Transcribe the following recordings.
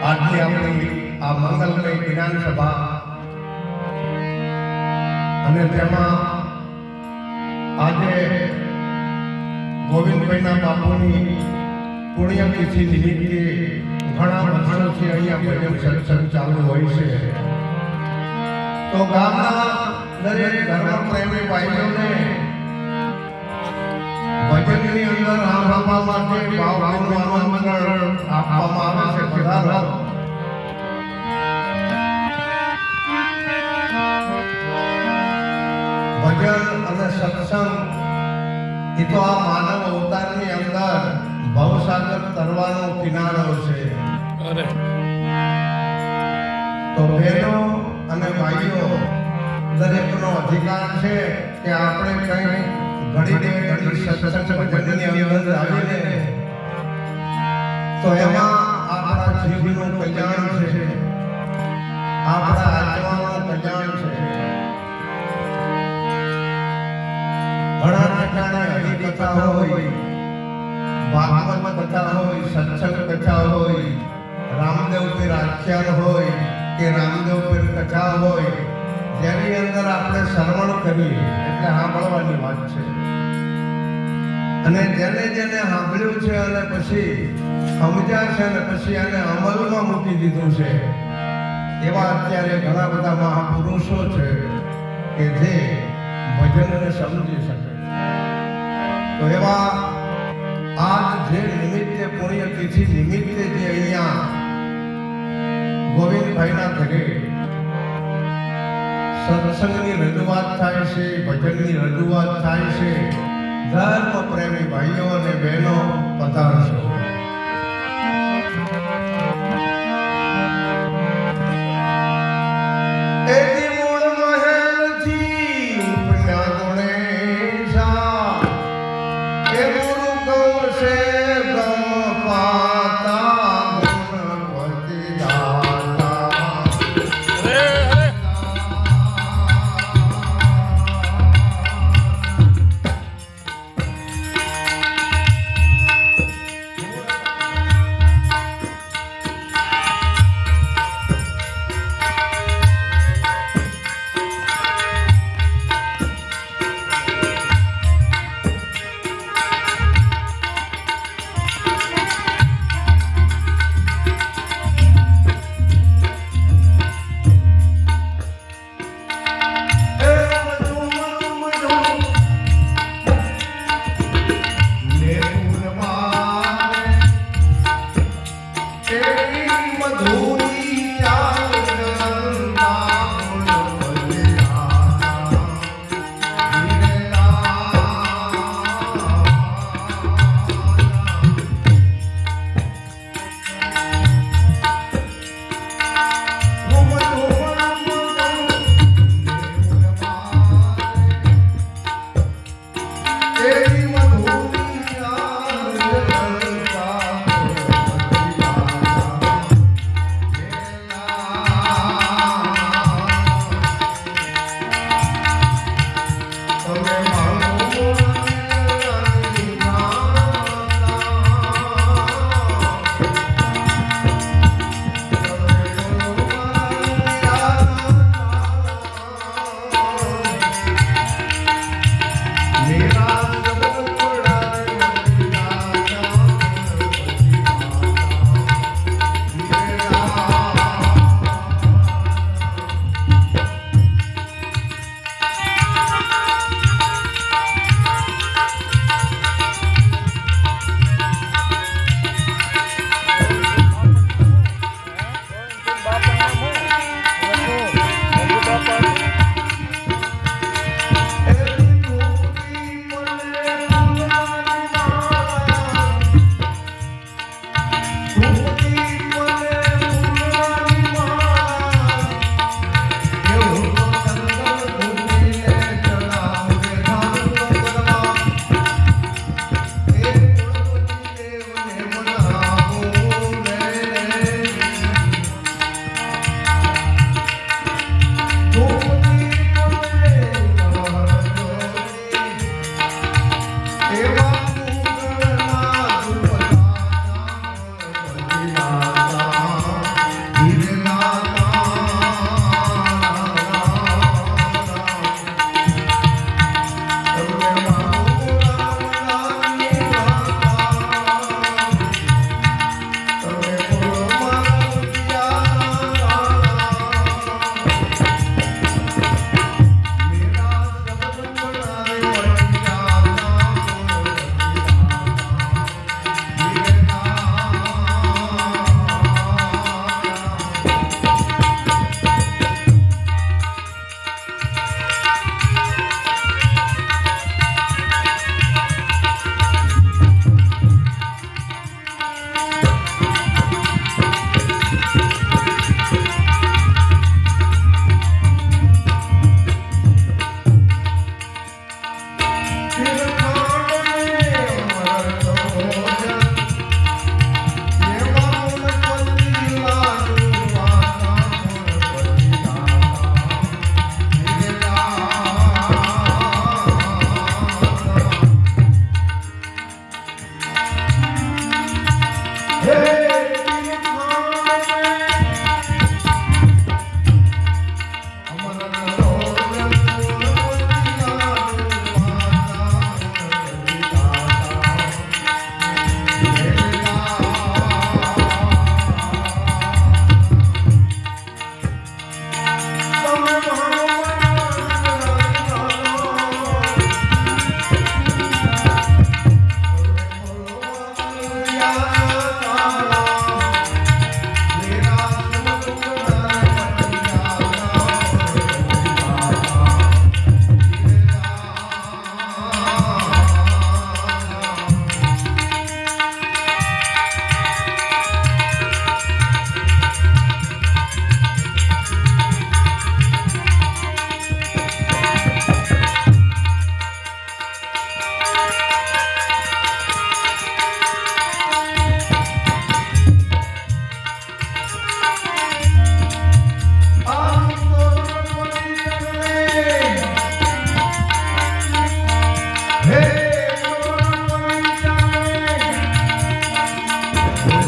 આજની આપણી આ મંગલમય જ્ઞાન સભા અને તેમાં આજે ગોવિંદભાઈના બાપુની પુણ્યતિથિ નિમિત્તે ઘણા વર્ષોથી અહીંયા ભજન સત્સંગ ચાલુ હોય છે. તો ગામના દરેક ધર્મ પ્રેમી ભાઈઓને ભજનની અંદર સાંભળવા માટે ભાવનું આમંત્રણ આપવામાં આવે છે. પધારો. ભજન અને સત્સંગ એ તો આ માનવ અવતારની અંદર ભવસાગર તરવાનો કિનારો છે. તો બહેનો અને ભાઈઓ દરેકનો અધિકાર છે કે આપણે કંઈ ઘડીને ઘડી સત્સંગ ભજનની અંદર આવીને તો એમાં આપણા જીવનું કલ્યાણ છે, આપણા આત્માનું કલ્યાણ છે. ઘણા ઠેકાણે હરિકથા હોય, ભાગવત કથા હોય, સત્સંગ કથા હોય, રામદેવ પીર આખ્યાન હોય કે રામદેવ પીર કથા હોય, જેની અંદર આપણે શ્રવણ કરીએ એટલે સાંભળવાની વાત છે. અને જેને જેને સાંભળ્યું છે અને પછી સમજ્યા છે અને પછી આને અમલમાં મૂકી દીધું છે, એવા અત્યારે ઘણા બધા મહાપુરુષો છે કે જે ભજનને સમજી શકે. તો એવા આજ જે નિમિત્તે પુણ્યતિથિ નિમિત્તે જે અહીંયા ગોવિંદભાઈના ઘરે સત્સંગની રજૂઆત થાય છે, ભજનની રજૂઆત થાય છે, ધર્મ પ્રેમી ભાઈઓ અને બહેનો પધારશો.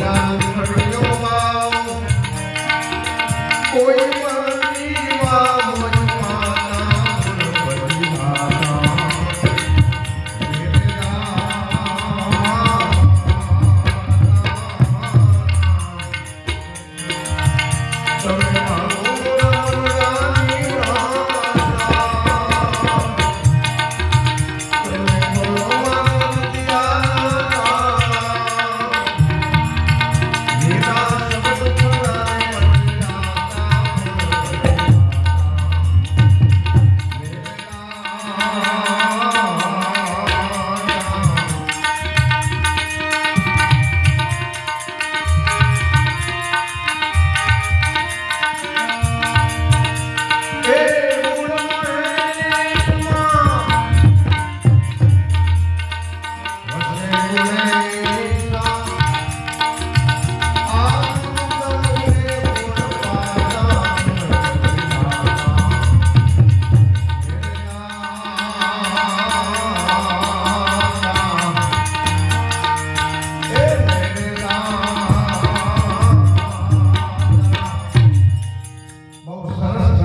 ભજનાનું ખડિયો વાવ કોઈ